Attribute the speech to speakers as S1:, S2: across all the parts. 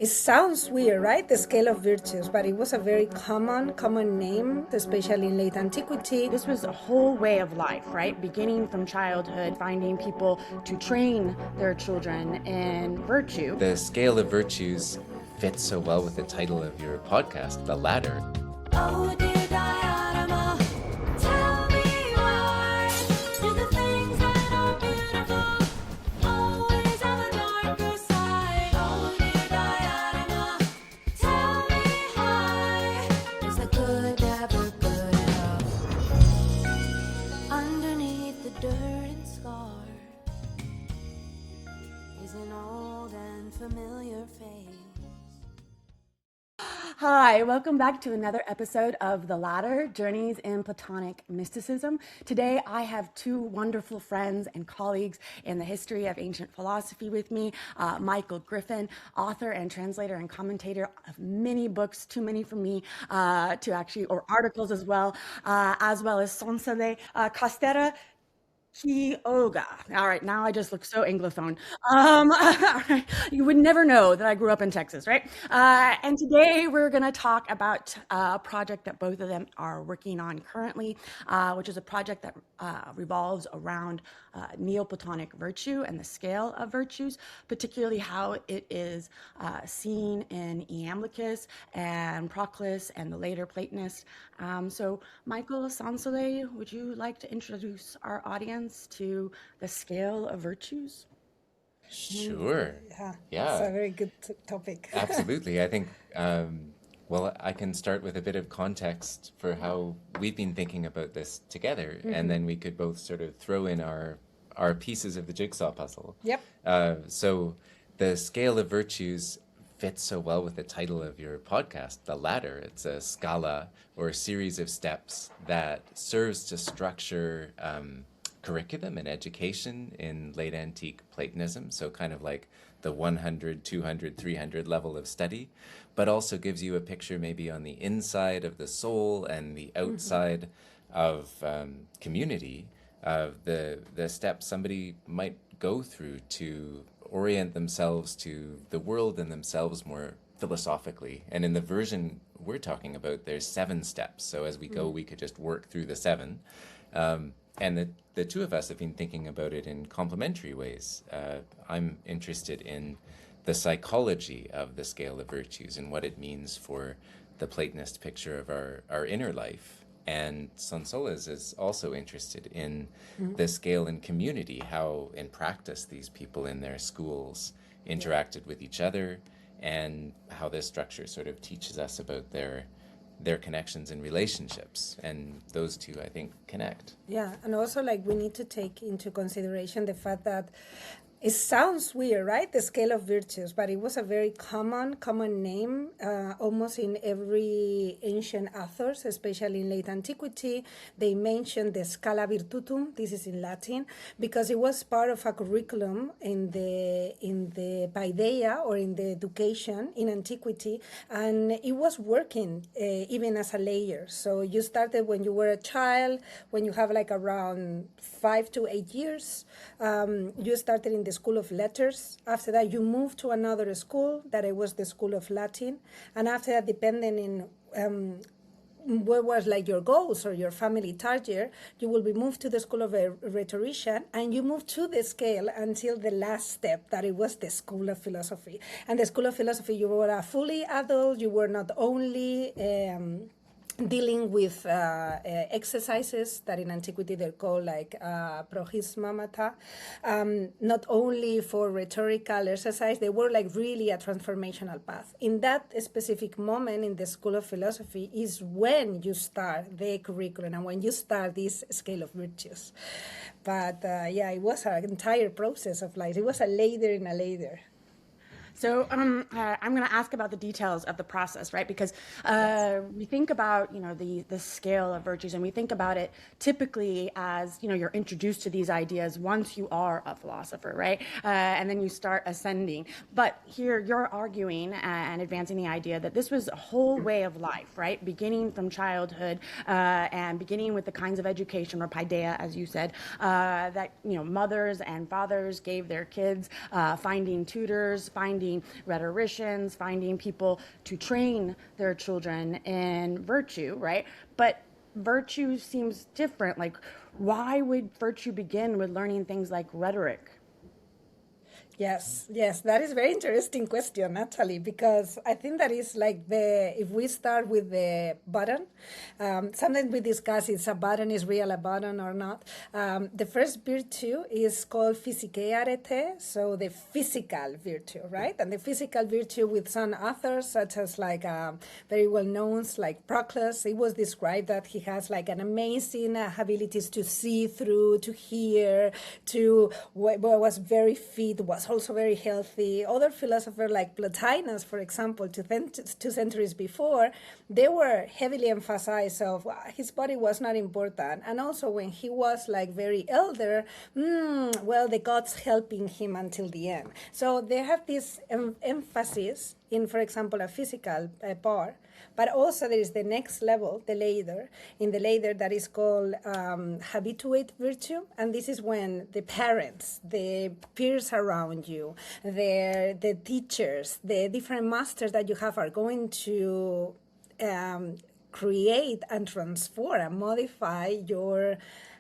S1: It sounds weird, right? The scale of virtues, but it was a very common name, especially in late antiquity.
S2: This was a whole way of life, right? Beginning from childhood, finding people to train their children in virtue.
S3: The scale of virtues fits so well with the title of your podcast, The Ladder.
S4: Oh dear Diana, tell me why do the things that are beautiful always have a darker side? Oh dear Diana, tell me why is the good never good enough? Underneath the dirt and scar is an old and familiar face.
S2: Hi, welcome back to another episode of The Ladder, Journeys in Platonic Mysticism. Today I have two wonderful friends and colleagues in the history of ancient philosophy with me. Michael Griffin, author and translator and commentator of many books, too many for me to actually, or articles as well as Sonsoles, Costero-Quiroga. All right, now I just look so Anglophone. All right. You would never know that I grew up in Texas, right? And today we're going to talk about a project that both of them are working on currently, which is a project that revolves around Neoplatonic virtue and the scale of virtues, particularly how it is seen in Iamblichus and Proclus and the later Platonists. So, Michael Sonsoles, would you like to introduce our audience to the scale of virtues?
S3: Sure.
S1: Yeah,
S3: Yeah.
S1: it's a very good topic.
S3: Absolutely. I think, well, I can start with a bit of context for how we've been thinking about this together, and then we could both sort of throw in our pieces of the jigsaw puzzle.
S1: Yep.
S3: So the scale of virtues fits so well with the title of your podcast, The Ladder. It's a scala or a series of steps that serves to structure curriculum and education in late antique Platonism. So kind of like the 100, 200, 300 level of study, but also gives you a picture maybe on the inside of the soul and the outside of community of the steps somebody might go through to orient themselves to the world and themselves more philosophically. And in the version we're talking about, there's 7 steps. So as we go, we could just work through the 7. And the two of us have been thinking about it in complementary ways. I'm interested in the psychology of the scale of virtues and what it means for the Platonist picture of our inner life. And Sonsoles is also interested in the scale in community, how in practice these people in their schools interacted with each other, and how this structure sort of teaches us about their connections and relationships. And those two, I think, connect.
S1: Yeah, and also like we need to take into consideration the fact that it sounds weird, right? The scale of virtues, but it was a very common name, almost in every ancient authors, especially in late antiquity. They mentioned the scala virtutum. This is in Latin because it was part of a curriculum in the paideia or in the education in antiquity, and it was working even as a layer. So you started when you were a child, when you have like around 5 to 8 years. You started in the School of Letters. After that, you moved to another school, that it was the School of Latin. And after that, depending in what was like your goals or your family target, you will be moved to the School of Rhetorician, and you move to the scale until the last step, that it was the School of Philosophy. And the School of Philosophy, you were a fully adult, you were not only dealing with exercises that in antiquity they're called like prohismamata, not only for rhetorical exercise, they were like really a transformational path. In that specific moment in the School of Philosophy is when you start the curriculum and when you start this scale of virtues. But yeah, it was an entire process of life. It was a ladder in a ladder.
S2: So I'm going to ask about the details of the process, right? Because we think about, the scale of virtues, and we think about it typically as, you're introduced to these ideas once you are a philosopher, right? And then you start ascending. But here you're arguing and advancing the idea that this was a whole way of life, right? Beginning from childhood and beginning with the kinds of education, or paideia, as you said, that, mothers and fathers gave their kids, finding tutors, finding finding rhetoricians, finding people to train their children in virtue, right? But virtue seems different. Like, why would virtue begin with learning things like rhetoric?
S1: Yes, yes, that is a very interesting question, Natalie, because I think that is like if we start with the button, sometimes we discuss if a button is real a button or not. The first virtue is called physicae arete, so the physical virtue, right? And the physical virtue with some authors, such as like very well known, like Proclus, it was described that he has like an amazing abilities to see through, to hear, was very fit, was also very healthy. Other philosophers like Plotinus, for example, two centuries before, they were heavily emphasized of his body was not important. And also when he was like very elder, well, the gods helping him until the end. So they have this emphasis in, for example, a physical part. But also there is the next level, the later, in the later that is called habituate virtue. And this is when the parents, the peers around you, the teachers, the different masters that you have are going to create and transform and modify your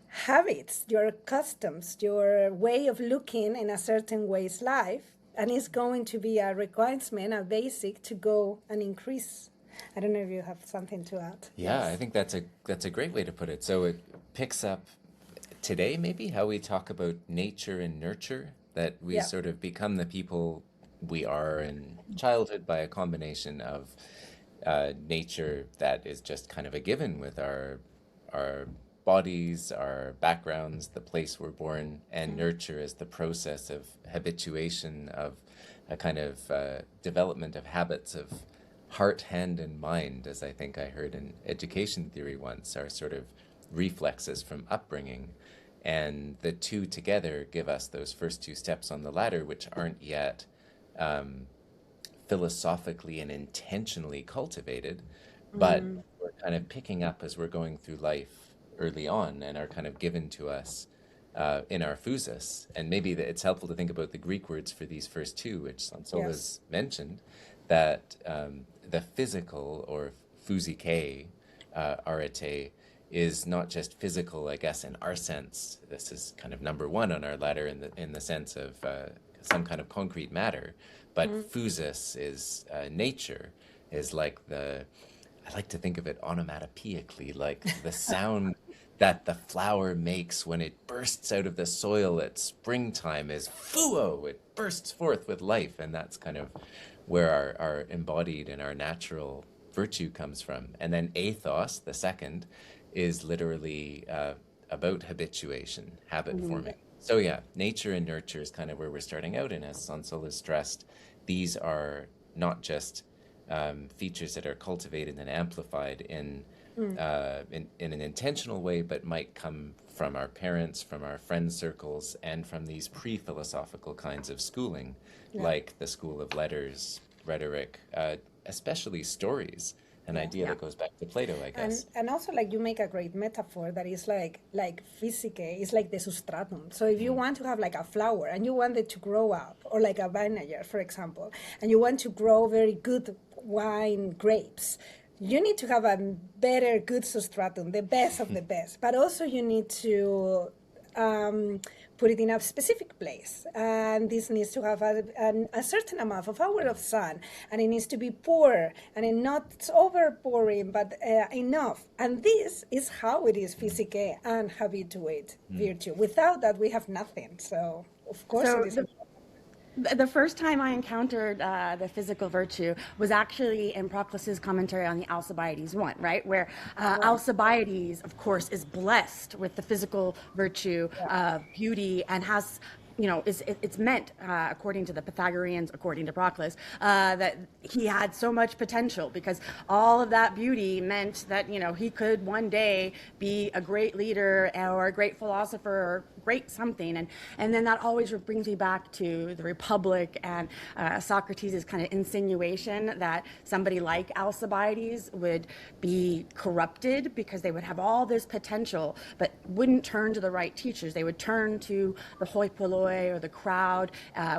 S1: habits, your customs, your way of looking in a certain way's life. And it's going to be a requirement, a basic to go and increase. I don't know if you have something to add.
S3: Yeah,
S1: Yes.
S3: I think that's a great way to put it. So it picks up today maybe how we talk about nature and nurture, that we
S1: Yeah.
S3: sort of become the people we are in childhood by a combination of nature that is just kind of a given with our bodies, our backgrounds, the place we're born, and nurture is the process of habituation, of a kind of development of habits of heart, hand, and mind, as I think I heard in education theory once, are sort of reflexes from upbringing. And the two together give us those first two steps on the ladder, which aren't yet philosophically and intentionally cultivated, but we're kind of picking up as we're going through life early on and are kind of given to us in our physis. And maybe it's helpful to think about the Greek words for these first two, which Sonsoles mentioned, that the physical, or physike, arete, is not just physical, I guess, in our sense. This is kind of number one on our ladder in the sense of some kind of concrete matter. But physis is nature, is like I like to think of it onomatopoeically, like the sound that the flower makes when it bursts out of the soil at springtime is fuo, it bursts forth with life. And that's kind of where our embodied and our natural virtue comes from. And then ethos, the second, is literally about habituation, habit forming. So yeah, nature and nurture is kind of where we're starting out. And as Sonsoles stressed, these are not just features that are cultivated and amplified in an intentional way, but might come from our parents, from our friend circles, and from these pre-philosophical kinds of schooling, like the school of letters, rhetoric, especially stories. An idea that goes back to Plato, I guess.
S1: And also, like, you make a great metaphor that is like physique is like the substratum. So if you want to have like a flower and you want it to grow up, or like a vineyard, for example, and you want to grow very good wine grapes, you need to have a better, good substratum, the best of the best. But also you need to put it in a specific place. And this needs to have a certain amount of hour of sun. And it needs to be poor, and it not over pouring, but enough. And this is how it is physique and habituate virtue. Without that, we have nothing. So, of course,
S2: So
S1: it is
S2: the first time I encountered the physical virtue was actually in Proclus's commentary on the Alcibiades one, right? Where Alcibiades, of course, is blessed with the physical virtue of beauty and has, it's meant, according to the Pythagoreans, according to Proclus, that he had so much potential because all of that beauty meant that, he could one day be a great leader or a great philosopher or great something. And then that always brings me back to the Republic and Socrates' kind of insinuation that somebody like Alcibiades would be corrupted because they would have all this potential, but wouldn't turn to the right teachers. They would turn to the hoi polloi or the crowd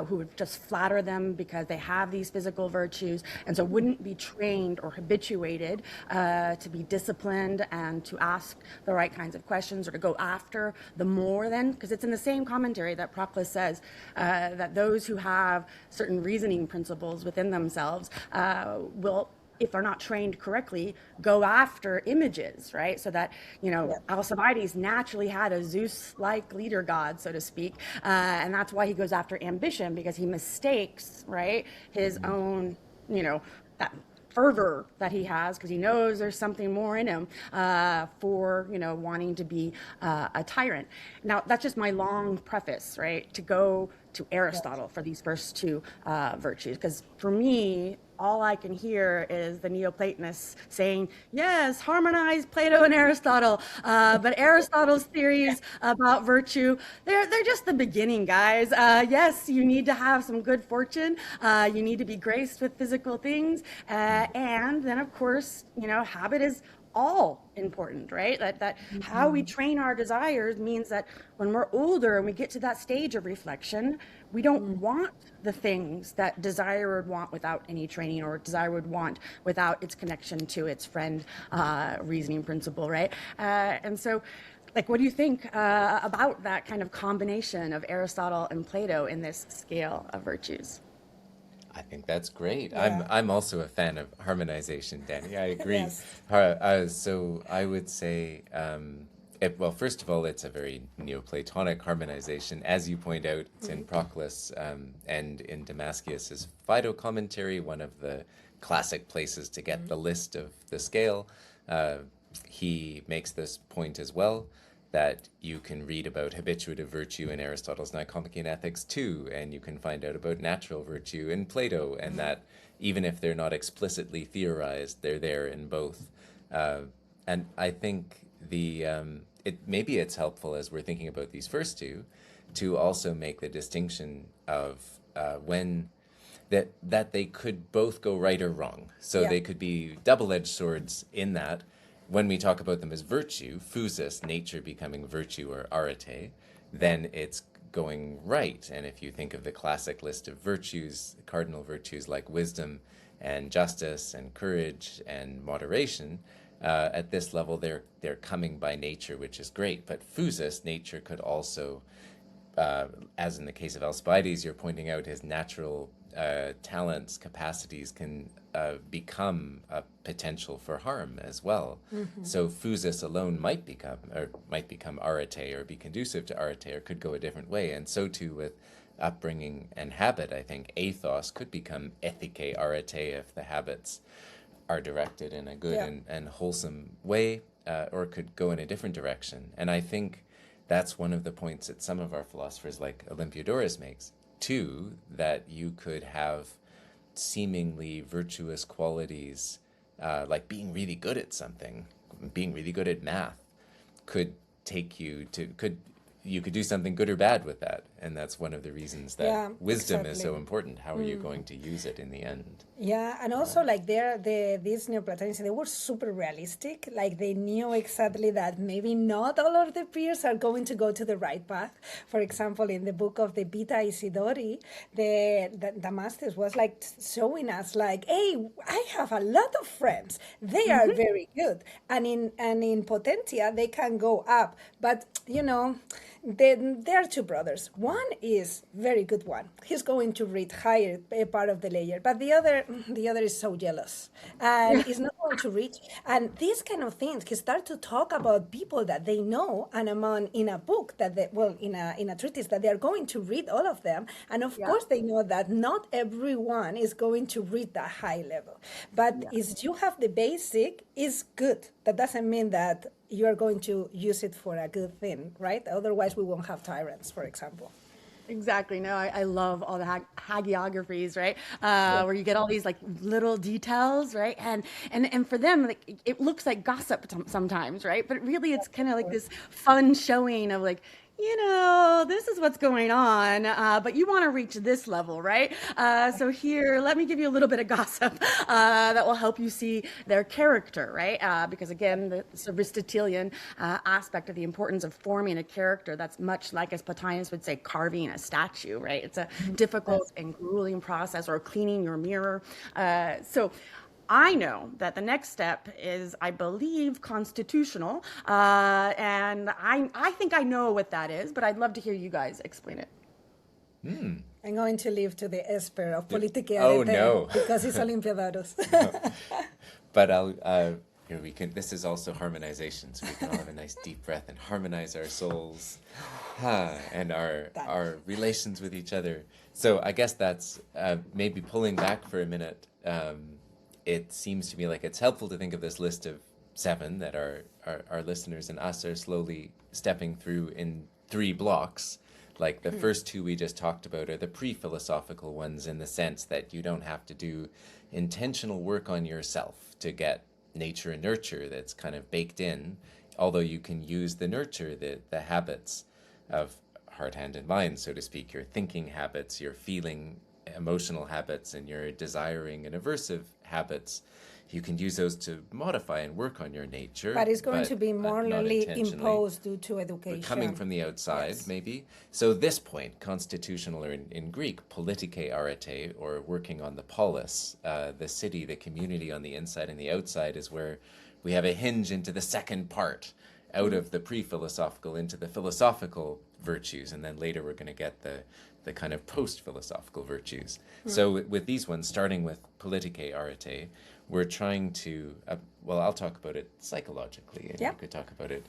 S2: who would just flatter them because they have these physical virtues, and so wouldn't be trained or habituated to be disciplined and to ask the right kinds of questions or to go after the more than, because it's in the same commentary that Proclus says that those who have certain reasoning principles within themselves will, if they're not trained correctly, go after images, right? So that, Alcibiades naturally had a Zeus-like leader god, so to speak, and that's why he goes after ambition, because he mistakes, right, his own, that fervor that he has, because he knows there's something more in him for wanting to be a tyrant. Now that's just my long preface, right, to go to Aristotle for these first two virtues, because for me all I can hear is the Neoplatonists saying, yes, harmonize Plato and Aristotle, but Aristotle's theories about virtue, they're just the beginning, guys. Yes, you need to have some good fortune, you need to be graced with physical things, and then of course, habit is all important, right? That how we train our desires means that when we're older and we get to that stage of reflection, we don't want the things that desire would want without any training, or desire would want without its connection to its friend reasoning principle, right? And so, what do you think about that kind of combination of Aristotle and Plato in this scale of virtues?
S3: I think that's great.
S1: Yeah.
S3: I'm also a fan of harmonization, Danny. I agree.
S1: Yes.
S3: So I would say, well, first of all, it's a very Neoplatonic harmonization. As you point out, it's in Proclus and in Damascius's Phaedo commentary, one of the classic places to get the list of the scale. He makes this point as well, that you can read about habituative virtue in Aristotle's Nicomachean Ethics too, and you can find out about natural virtue in Plato, and that even if they're not explicitly theorized, they're there in both. And I think maybe it's helpful as we're thinking about these first two to also make the distinction of when that they could both go right or wrong. So they could be double-edged swords in that. When we talk about them as virtue, physis, nature becoming virtue or arete, then it's going right. And if you think of the classic list of virtues, cardinal virtues like wisdom and justice and courage and moderation, at this level they're coming by nature, which is great. But physis, nature, could also, as in the case of Alcibiades, you're pointing out his natural talents, capacities can become a potential for harm as well. So physis alone might become arete, or be conducive to arete, or could go a different way. And so too with upbringing and habit. I think ethos could become ethike arete if the habits are directed in a good and wholesome way, or could go in a different direction. And I think that's one of the points that some of our philosophers like Olympiodorus makes too, that you could have seemingly virtuous qualities, like being really good at something, being really good at math, could take you to, you could do something good or bad with that. And that's one of the reasons that wisdom is so important. How are you going to use it in the end?
S1: Yeah, and also these Neoplatonics, they were super realistic. Like they knew exactly that maybe not all of the peers are going to go to the right path. For example, in the book of the Vita Isidori, the Damascius was like showing us like, hey, I have a lot of friends. They are very good. And in Potentia, they can go up. But, there are two brothers. One is very good one. He's going to read higher part of the layer, but the other is so jealous and is not going to reach. And these kind of things, he start to talk about people that they know, and among in a book that in a treatise that they are going to read all of them. And of course, they know that not everyone is going to read that high level. But if you have the basic, is good. That doesn't mean that you are going to use it for a good thing, right? Otherwise, we won't have tyrants, for example.
S2: Exactly. No, I love all the hagiographies, right? Where you get all these like little details, right? And for them, it looks like gossip sometimes, right? But really, it's kind of like this fun showing of like, this is what's going on, but you want to reach this level, right? So here, let me give you a little bit of gossip that will help you see their character, right? Because again, the Aristotelian aspect of the importance of forming a character, that's much like, as Plotinus would say, carving a statue, right? It's a difficult and grueling process, or cleaning your mirror. So I know that the next step is, I believe, constitutional, and I think I know what that is, but I'd love to hear you guys explain it.
S1: I'm going to leave to the expert of Purificatory.
S3: Oh, no.
S1: Because it's Olympiodorus.
S3: But here we can. This is also harmonization, so we can all have a nice deep breath and harmonize our souls, and our relations with each other. So I guess that's maybe pulling back for a minute. It seems to me like it's helpful to think of this list of 7 that our listeners and us are slowly stepping through in 3 blocks. Like the first 2 we just talked about are the pre-philosophical ones, in the sense that you don't have to do intentional work on yourself to get nature and nurture that's kind of baked in, although you can use the nurture, the habits of heart, hand, and mind, so to speak, your thinking habits, your feeling, emotional habits, and your desiring and aversive habits. You can use those to modify and work on your nature.
S1: But it's going to be
S3: not
S1: morally
S3: intentionally.
S1: imposed due to education.
S3: Coming from the outside,
S1: Yes.
S3: maybe. So this point, constitutional, or in Greek, politike arete, or working on the polis, the city, the community on the inside and the outside, is where we have a hinge into the second part, out of the pre-philosophical into the philosophical virtues, and then later we're going to get the kind of post-philosophical virtues. So with these ones, starting with politike arete, we're trying to, well, I'll talk about it psychologically, and you could talk about it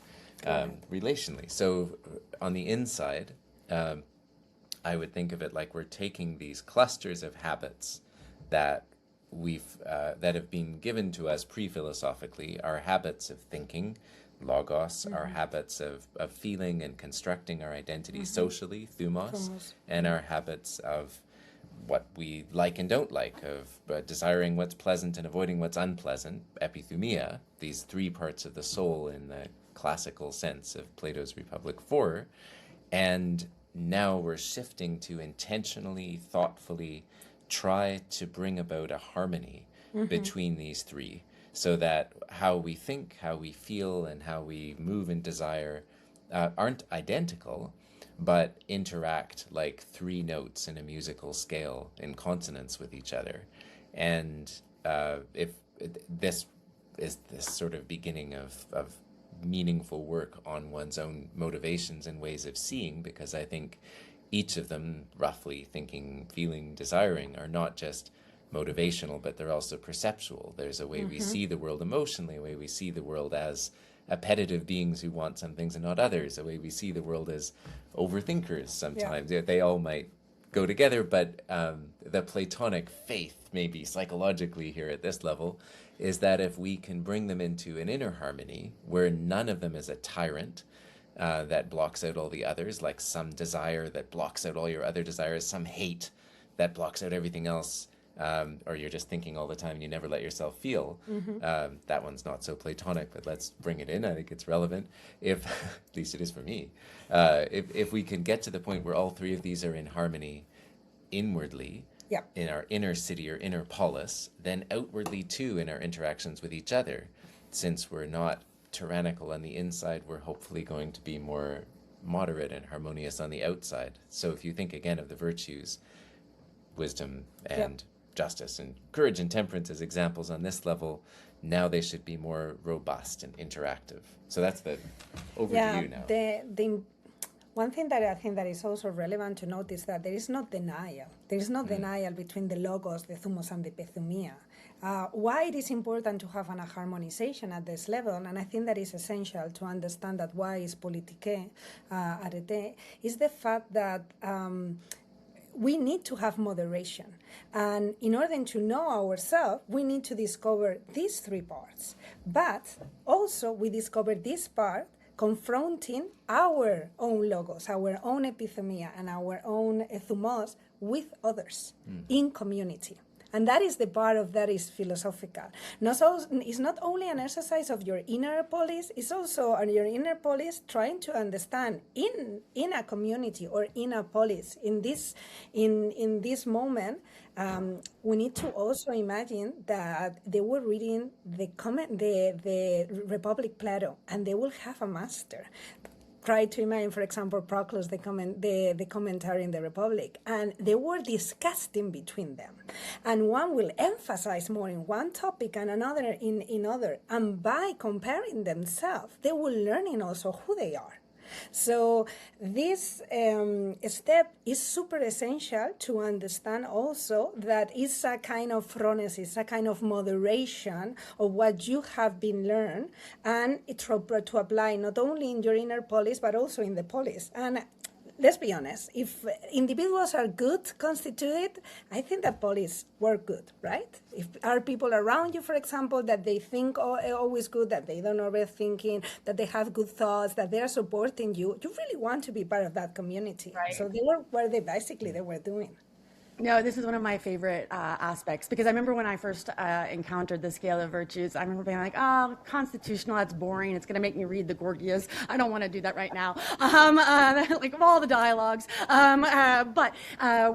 S3: relationally. So on the inside, I would think of it like we're taking these clusters of habits that that have been given to us pre-philosophically, our habits of thinking, logos, our habits of feeling and constructing our identity socially, thumos, and our habits of what we like and don't like, of desiring what's pleasant and avoiding what's unpleasant, epithumia, these 3 parts of the soul in the classical sense of Plato's Republic 4. And now we're shifting to intentionally, thoughtfully try to bring about a harmony between these 3, so that how we think, how we feel, and how we move and desire aren't identical, but interact like 3 notes in a musical scale in consonance with each other. And if this is this sort of beginning of meaningful work on one's own motivations and ways of seeing, because I think each of them, roughly thinking, feeling, desiring, are not just motivational, but they're also perceptual. There's a way we see the world emotionally, a way we see the world as appetitive beings who want some things and not others, a way we see the world as overthinkers sometimes. They all might go together, but the Platonic faith, maybe psychologically here at this level, is that if we can bring them into an inner harmony where none of them is a tyrant that blocks out all the others, like some desire that blocks out all your other desires, some hate that blocks out everything else, or you're just thinking all the time and you never let yourself feel. That one's not so Platonic, but let's bring it in. I think it's relevant. If at least it is for me. If we can get to the point where all 3 of these are in harmony inwardly, in our inner city or inner polis, then outwardly too in our interactions with each other. Since we're not tyrannical on the inside, we're hopefully going to be more moderate and harmonious on the outside. So if you think again of the virtues, wisdom and justice and courage and temperance as examples on this level, now they should be more robust and interactive. So that's the overview now.
S1: The one thing that I think that is also relevant to note is that there is no denial. There is no denial between the logos, the thumos, and the epithumia. Why it is important to have an harmonization at this level, and I think that is essential to understand that why is politike arete, is the fact that we need to have moderation. And in order to know ourselves, we need to discover these 3 parts. But also we discover this part confronting our own logos, our own epithumia, and our own thumos with others in community. And that is the part of that is philosophical. Not so, it's not only an exercise of your inner police, it's also on your inner police trying to understand in a community or in a polis. In this moment, we need to also imagine that they were reading the Republic Plato, and they will have a master. Try to imagine, for example, Proclus, the commentary in the Republic, and they were discussing between them. And one will emphasize more in one topic and another in other. And by comparing themselves, they will learn also who they are. So this step is super essential to understand also that it's a kind of phronesis, a kind of moderation of what you have been learned, and to apply not only in your inner polis but also in the polis. And let's be honest, if individuals are good constituted, I think that polis work good, right? If are people around you, for example, that they think always good, that they don't overthinking, that they have good thoughts, that they are supporting you, you really want to be part of that community.
S2: Right.
S1: So they were what they were doing.
S2: No, this is one of my favorite aspects, because I remember when I first encountered the scale of virtues, I remember being like, oh, constitutional, that's boring. It's going to make me read the Gorgias. I don't want to do that right now. Like all the dialogues. But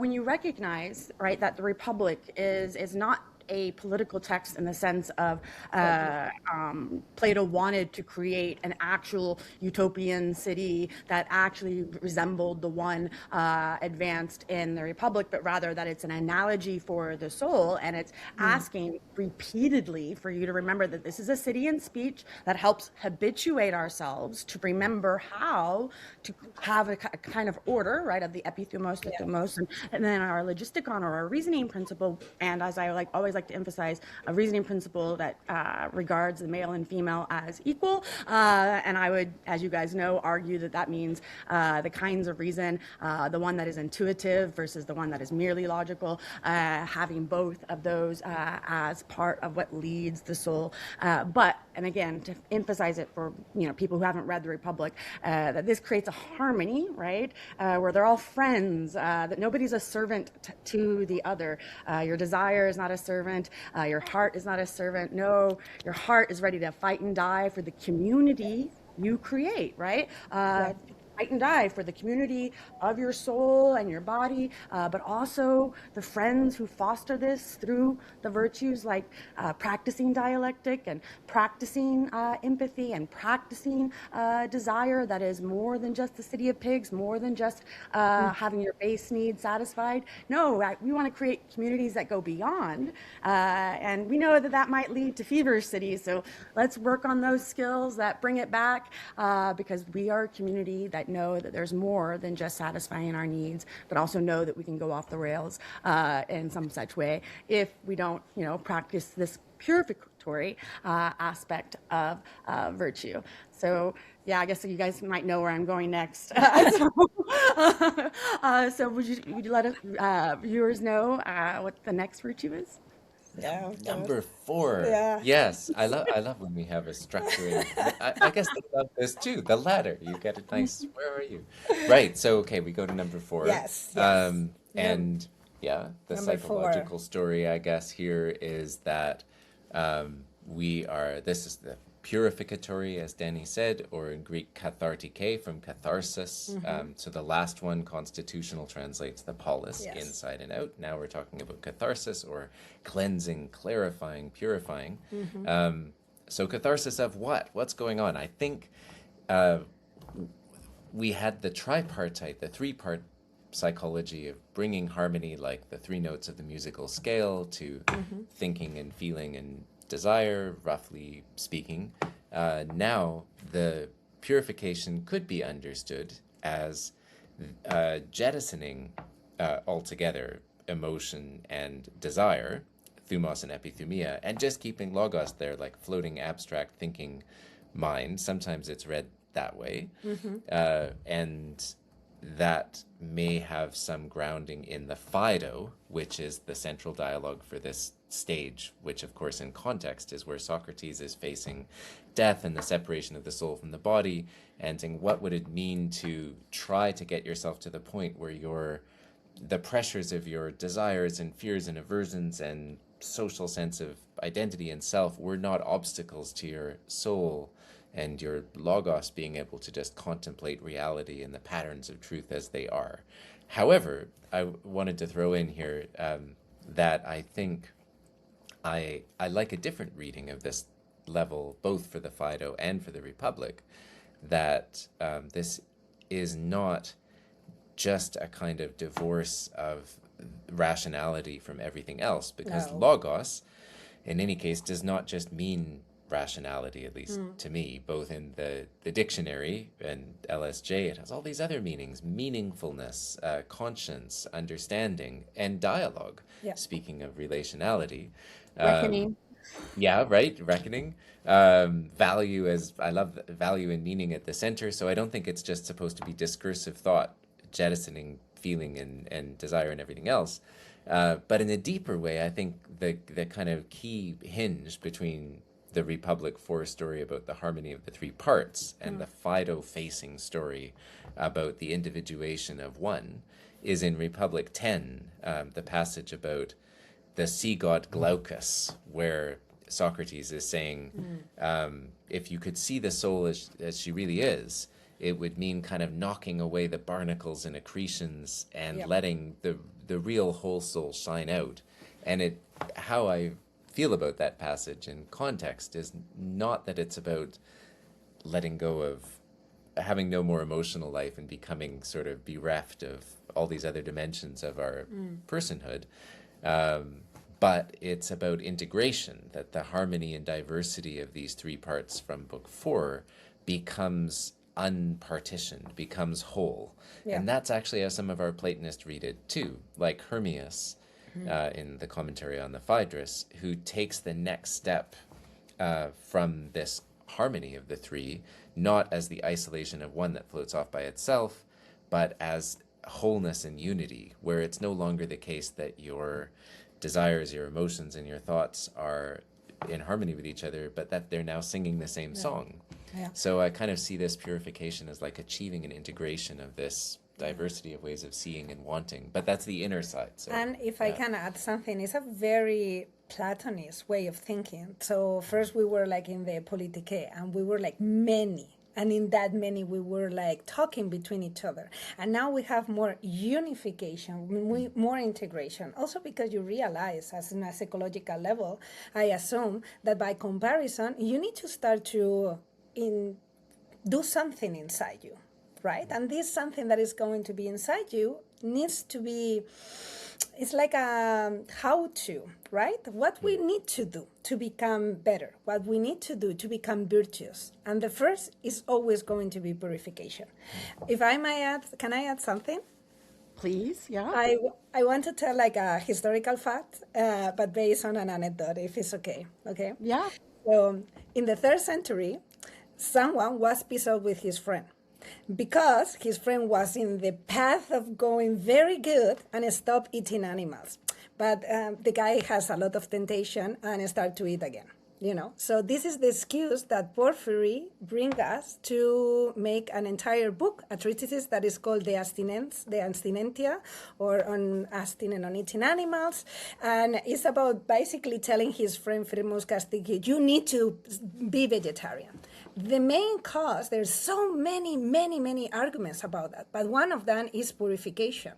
S2: when you recognize, right, that the Republic is not a political text in the sense of Plato wanted to create an actual utopian city that actually resembled the one advanced in the Republic, but rather that it's an analogy for the soul, and it's asking repeatedly for you to remember that this is a city in speech that helps habituate ourselves to remember how to have a kind of order, right, of the epithumos, the thumos, and then our logisticon, or our reasoning principle. And as I always like to emphasize, a reasoning principle that regards the male and female as equal. And I would, as you guys know, argue that that means the kinds of reason, the one that is intuitive versus the one that is merely logical, having both of those as part of what leads the soul. And again, to emphasize it for people who haven't read the Republic, that this creates a harmony, right, where they're all friends, that nobody's a servant to the other. Your desire is not a servant. Your heart is not a servant. No, your heart is ready to fight and die for the community you create, right? Fight and die for the community of your soul and your body, but also the friends who foster this through the virtues, like practicing dialectic and practicing empathy and practicing desire that is more than just the city of pigs, more than just having your base needs satisfied. No, we want to create communities that go beyond, and we know that that might lead to feverish cities, so let's work on those skills that bring it back, because we are a community that know that there's more than just satisfying our needs, but also know that we can go off the rails in some such way if we don't, practice this purificatory aspect of virtue. So, yeah, I guess you guys might know where I'm going next. So would you let us, viewers know what the next virtue is?
S1: Yeah.
S3: Number 4.
S1: Yeah.
S3: Yes, I love when we have a structure. I guess they love this too. The ladder. You get a nice. Where are you? Right. So okay, we go to number 4.
S1: Yes.
S3: And the
S1: Number
S3: psychological
S1: 4.
S3: story, I guess, here is that this is the purificatory, as Danny said, or in Greek kathartike, from catharsis. So the last one, constitutional, translates the polis,
S1: Yes.
S3: inside and out. Now we're talking about catharsis, or cleansing, clarifying, purifying. So catharsis of what? What's going on? I think we had the tripartite, the 3-part psychology of bringing harmony, like the 3 notes of the musical scale, to thinking and feeling and desire, roughly speaking. Now, the purification could be understood as jettisoning altogether emotion and desire, thumos and epithumia, and just keeping logos there, like floating abstract thinking mind. Sometimes it's read that way. And that may have some grounding in the Phaedo, which is the central dialogue for this stage, which of course in context is where Socrates is facing death and the separation of the soul from the body, and saying what would it mean to try to get yourself to the point where you're the pressures of your desires and fears and aversions and social sense of identity and self were not obstacles to your soul and your logos being able to just contemplate reality and the patterns of truth as they are. However, I wanted to throw in here that I think I like a different reading of this level, both for the Phaedo and for the Republic, that this is not just a kind of divorce of rationality from everything else, because
S1: No.
S3: logos, in any case, does not just mean rationality, at least to me, both in the dictionary and LSJ, it has all these other meanings: meaningfulness, conscience, understanding, and dialogue.
S1: Yeah.
S3: Speaking of relationality,
S2: Reckoning.
S3: yeah, right, reckoning, value, as I love value and meaning at the center. So I don't think it's just supposed to be discursive thought, jettisoning feeling and desire and everything else. But in a deeper way, I think the kind of key hinge between the Republic 4 story about the harmony of the three parts and the Phaedo facing story about the individuation of one is in Republic 10, the passage about the sea god Glaucus, where Socrates is saying, if you could see the soul as she really is, it would mean kind of knocking away the barnacles and accretions and
S1: Yep.
S3: letting the real whole soul shine out. And how I feel about that passage in context is not that it's about letting go of having no more emotional life and becoming sort of bereft of all these other dimensions of our personhood, but it's about integration, that the harmony and diversity of these three parts from Book 4 becomes unpartitioned, becomes whole.
S1: Yeah.
S3: And that's actually how some of our Platonists read it too, like Hermias in the commentary on the Phaedrus, who takes the next step from this harmony of the three, not as the isolation of one that floats off by itself, but as wholeness and unity, where it's no longer the case that your desires, your emotions, and your thoughts are in harmony with each other, but that they're now singing the same song.
S1: Yeah.
S3: So I kind of see this purification as like achieving an integration of this diversity of ways of seeing and wanting, but that's the inner side. So,
S1: And if I can add something, it's a very Platonist way of thinking. So first we were like in the politike, and we were like many. And in that many, we were like talking between each other. And now we have more unification, more integration. Also because you realize, as in a psychological level, I assume that by comparison, you need to start to do something inside you, right? And this something that is going to be inside you needs to be, it's like a how-to, right? What we need to do to become better, what we need to do to become virtuous. And the first is always going to be purification. If I may add, can I add something?
S2: Please, yeah.
S1: I want to tell like a historical fact, but based on an anecdote, if it's okay, okay?
S2: Yeah.
S1: So in the 3rd century, someone was pissed off with his friend because his friend was in the path of going very good and stopped eating animals. But the guy has a lot of temptation and start to eat again. You know, so this is the excuse that Porphyry bring us to make an entire book, a treatise that is called the Abstinence, the Abstinentia, or on abstinent on eating animals, and it's about basically telling his friend Firmus Castigi, you need to be vegetarian. The main cause, there's so many arguments about that, but one of them is purification.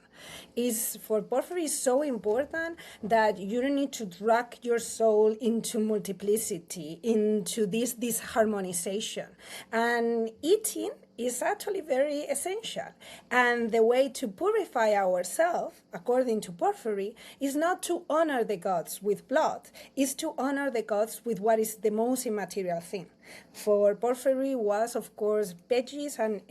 S1: Is for Porphyry so important that you don't need to drag your soul into multiplicity, into this harmonization. And eating is actually very essential. And the way to purify ourselves, according to Porphyry, is not to honor the gods with blood, is to honor the gods with what is the most immaterial thing. For Porphyry was, of course, veggies and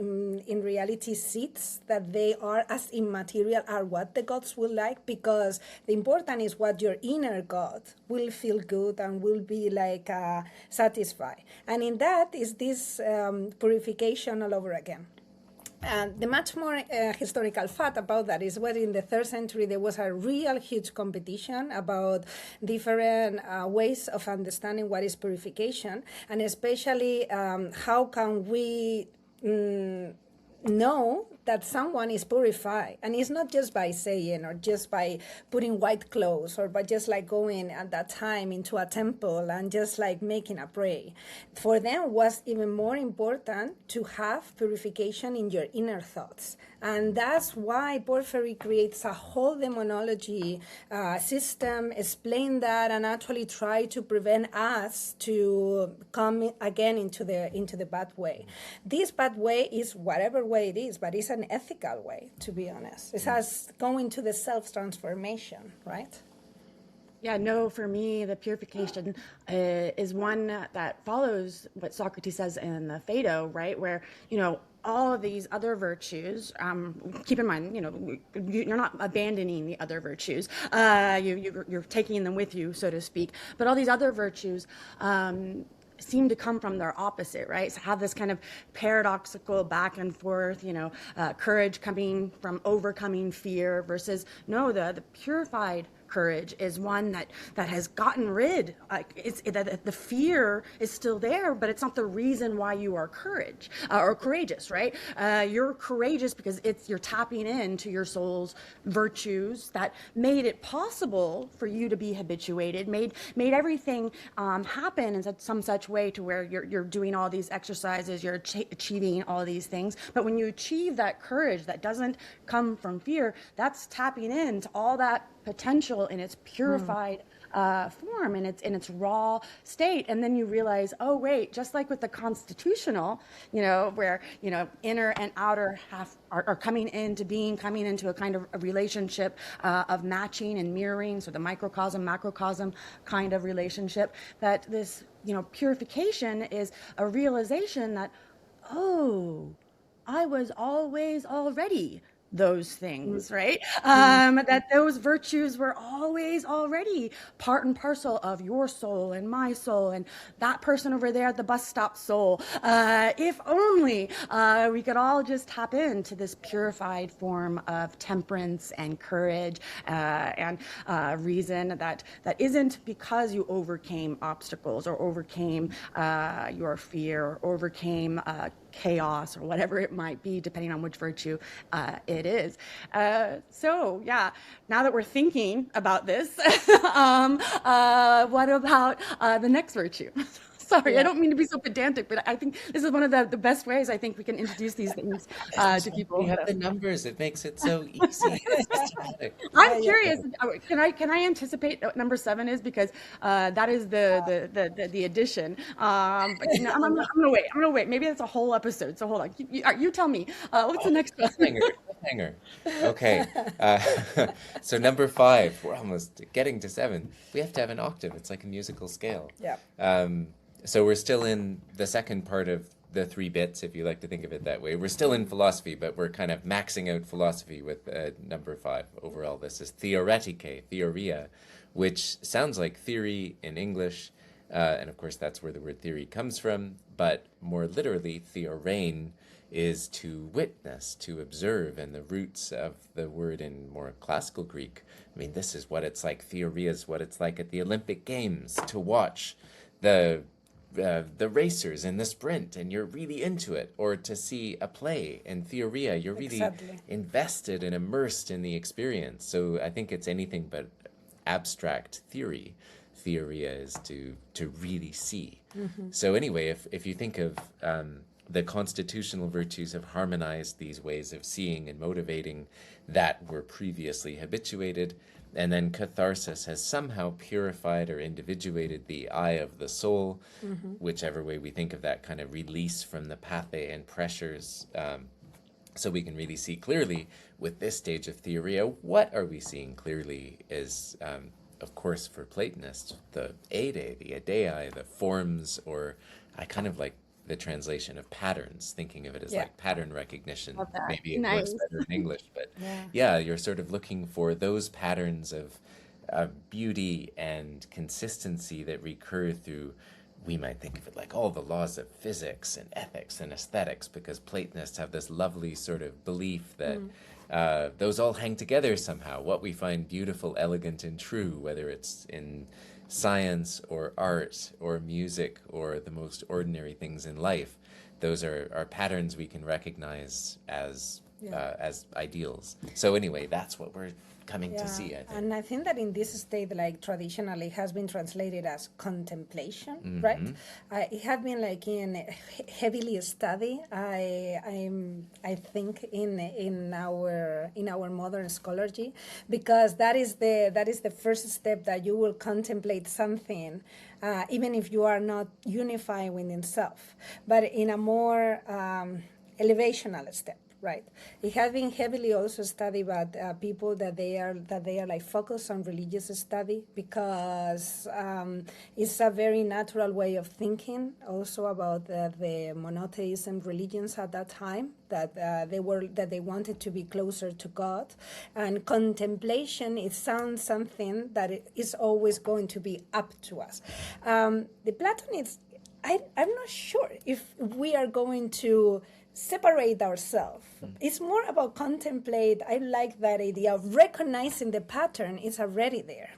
S1: in reality seeds, that they are as immaterial are what the gods will like, because the important is what your inner God will feel good and will be like satisfied. And in that is this purification all over again. And the much more historical fact about that is what in the 3rd century there was a real huge competition about different ways of understanding what is purification, and especially how can we know that someone is purified. And it's not just by saying or just by putting white clothes or by just like going at that time into a temple and just like making a prayer. For them was even more important to have purification in your inner thoughts. And that's why Porphyry creates a whole demonology system, explain that, and actually try to prevent us to come again into the bad way. This bad way is whatever way it is, but it's an ethical way, to be honest. It's us going to the self-transformation, right?
S2: Yeah, no, for me, the purification is one that follows what Socrates says in the Phaedo, right? Where, all of these other virtues, keep in mind, you're not abandoning the other virtues. You're taking them with you, so to speak. But all these other virtues seem to come from their opposite, right? So have this kind of paradoxical back and forth, courage coming from overcoming fear versus, no, the purified courage is one that has gotten rid. The fear is still there, but it's not the reason why you are courageous, right? You're courageous because you're tapping into your soul's virtues that made it possible for you to be habituated, made everything happen in some such way to where you're doing all these exercises, you're achieving all these things. But when you achieve that courage that doesn't come from fear, that's tapping into all that potential in its purified form, in its raw state. And then you realize, oh wait, just like with the constitutional, where inner and outer are coming into being, coming into a kind of a relationship of matching and mirroring, so the microcosm macrocosm kind of relationship, that this purification is a realization that, oh, I was always already those things, right? That those virtues were always already part and parcel of your soul and my soul and that person over there at the bus stop soul. If only we could all just tap into this purified form of temperance and courage and reason that isn't because you overcame obstacles or overcame your fear or overcame chaos or whatever it might be, depending on which virtue it is. So yeah, now that we're thinking about this, what about the next virtue? Sorry, I don't mean to be so pedantic, but I think this is one of the best ways I think we can introduce these things to people.
S3: We have the numbers. It makes it so easy.
S2: I'm curious. Can I anticipate what number 7 is, because that is the addition. But I'm gonna wait. I'm gonna wait. Maybe that's a whole episode. So hold on. You tell me. What's the next one?
S3: Cliffhanger. Okay. So number 5. We're almost getting to 7. We have to have an octave. It's like a musical scale.
S1: Yeah.
S3: So we're still in the second part of the 3 bits, if you like to think of it that way. We're still in philosophy, but we're kind of maxing out philosophy with number 5 overall. This is theoretike, theoria, which sounds like theory in English, and of course that's where the word theory comes from, but more literally, theorein is to witness, to observe, and the roots of the word in more classical Greek. I mean, this is what it's like. Theoria is what it's like at the Olympic Games, to watch the racers in the sprint and you're really into it, or to see a play in theoria, you're really invested and immersed in the experience. So I think it's anything but abstract theory. Theoria is to really see. So anyway, if you think of the constitutional virtues have harmonized these ways of seeing and motivating that were previously habituated, and then catharsis has somehow purified or individuated the eye of the soul, whichever way we think of that kind of release from the pathe and pressures, so we can really see clearly with this stage of theoria. What are we seeing clearly is, of course, for Platonists, the eide, the idei, the forms, or I kind of like the translation of patterns, thinking of it as like pattern recognition. Maybe it works better in English, but yeah, you're sort of looking for those patterns of beauty and consistency that recur through, we might think of it like all the laws of physics and ethics and aesthetics, because Platonists have this lovely sort of belief that those all hang together somehow. What we find beautiful, elegant, and true, whether it's in science or art or music or the most ordinary things in life, those are patterns we can recognize as as ideals. So anyway, that's what we're coming to see, I think.
S1: And I think that in this state, like traditionally, has been translated as contemplation, right? It had been like in heavily studied. I think in our modern scholarly, because that is the first step, that you will contemplate something, even if you are not unifying within self, but in a more elevational step. Right. It has been heavily also studied by people that they are like focused on religious study, because it's a very natural way of thinking also about the monotheism religions at that time, that they wanted to be closer to God. And contemplation, it sounds something that is always going to be up to us. The Platonists, I'm not sure if we are going to separate ourselves. It's more about contemplate. I like that idea of recognizing the pattern is already there.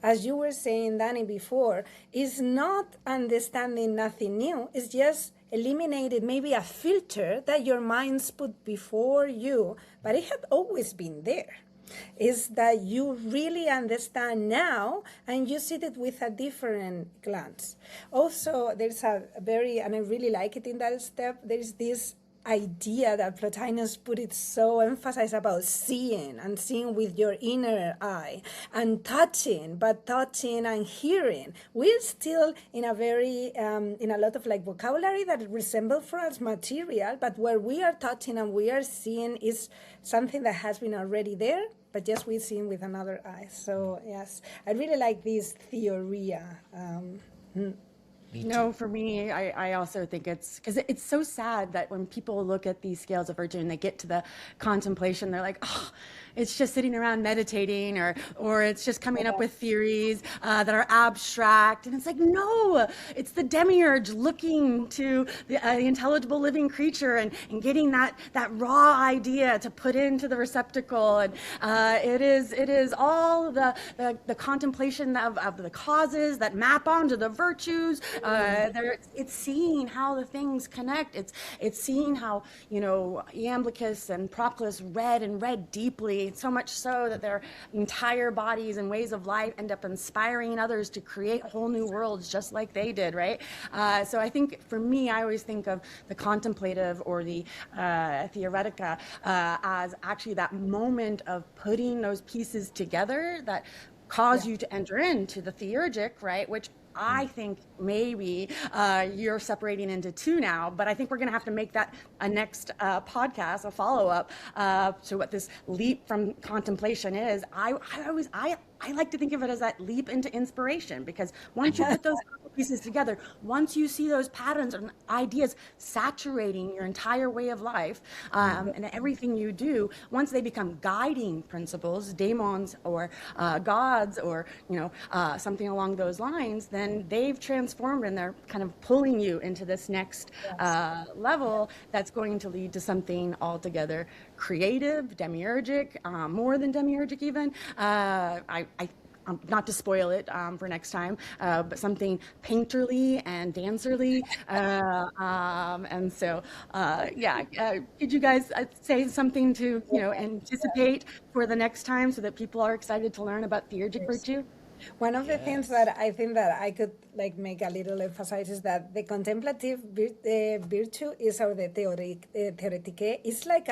S1: As you were saying, Danny, before, it's not understanding nothing new. It's just eliminated maybe a filter that your minds put before you, but it had always been there. Is that you really understand now, and you see it with a different glance. Also, there's a very, and I really like it in that step, there's this idea that Plotinus put it so emphasized about seeing, and seeing with your inner eye, and touching, but touching and hearing. We're still in a very, in a lot of like vocabulary that resembles for us material, but where we are touching and we are seeing is something that has been already there, but just we're seeing with another eye. So yes, I really like this theoria.
S2: No, for me, I also think it's because it's so sad that when people look at these scales of virtue and they get to the contemplation, they're like, oh, it's just sitting around meditating, or it's just coming up with theories that are abstract. And it's like, no, it's the demiurge looking to the intelligible living creature and getting that raw idea to put into the receptacle. And it is all the contemplation of the causes that map onto the virtues. It's seeing how the things connect. It's seeing how, Iamblichus and Proclus read deeply, so much so that their entire bodies and ways of life end up inspiring others to create whole new worlds just like they did, right? So I think for me, I always think of the contemplative or the theoretica as actually that moment of putting those pieces together that cause you to enter into the theurgic, right? Which I think maybe you're separating into two now, but I think we're going to have to make that a next podcast, a follow-up to what this leap from contemplation is. I like to think of it as that leap into inspiration, because once you put those pieces together, once you see those patterns and ideas saturating your entire way of life and everything you do, once they become guiding principles, daemons or gods or something along those lines, then they've transformed and they're kind of pulling you into this next level that's going to lead to something altogether creative, demiurgic, more than demiurgic even. Not to spoil it for next time, but something painterly and dancerly. And so, could you guys say something to, anticipate for the next time so that people are excited to learn about theurgic virtue?
S1: One of the things that I think that I could make a little emphasize is that the contemplative virtue is, or the theoretike, is like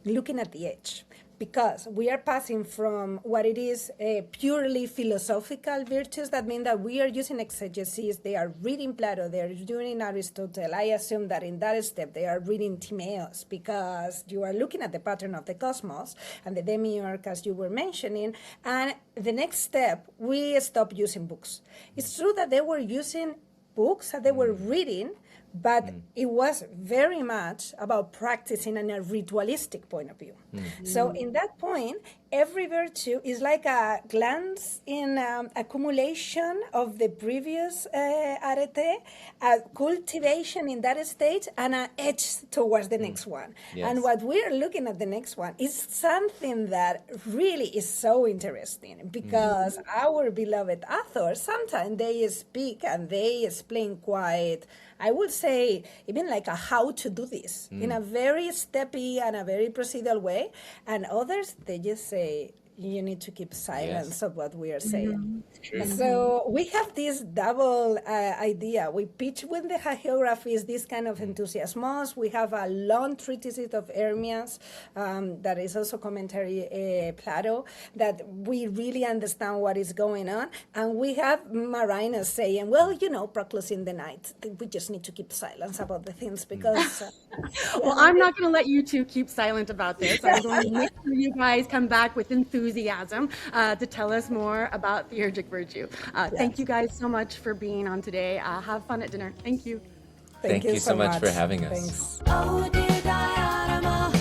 S1: looking at the edge. Because we are passing from what it is purely philosophical virtues, that mean that we are using exegesis, they are reading Plato, they are reading Aristotle. I assume that in that step they are reading Timaeus, because you are looking at the pattern of the cosmos and the demiurge, as you were mentioning. And the next step, we stop using books. It's true that they were using books that they were reading, but it was very much about practicing in a ritualistic point of view. So in that point, every virtue is like a glance in accumulation of the previous arete, a cultivation in that stage, and an edge towards the next one.
S3: Yes.
S1: And what we are looking at the next one is something that really is so interesting, because our beloved authors, sometimes they speak and they explain quite, I would say even like a how to do this in a very steppy and a very procedural way, and others they just say you need to keep silence of what we are saying. So we have this double idea. We pitch with the hagiographies this kind of enthusiasmos. We have a long treatise of Hermias that is also commentary Plato, that we really understand what is going on. And we have Marinus saying, well, Proclus in the night. We just need to keep silence about the things because...
S2: Well, I'm not going to let you two keep silent about this. I'm going to make sure you guys come back with enthusiasm to tell us more about theurgic virtue. Thank you guys so much for being on today. Have fun at dinner. Thank you.
S3: Thank you so much for having us.
S1: Thanks.
S4: Oh dear diorama,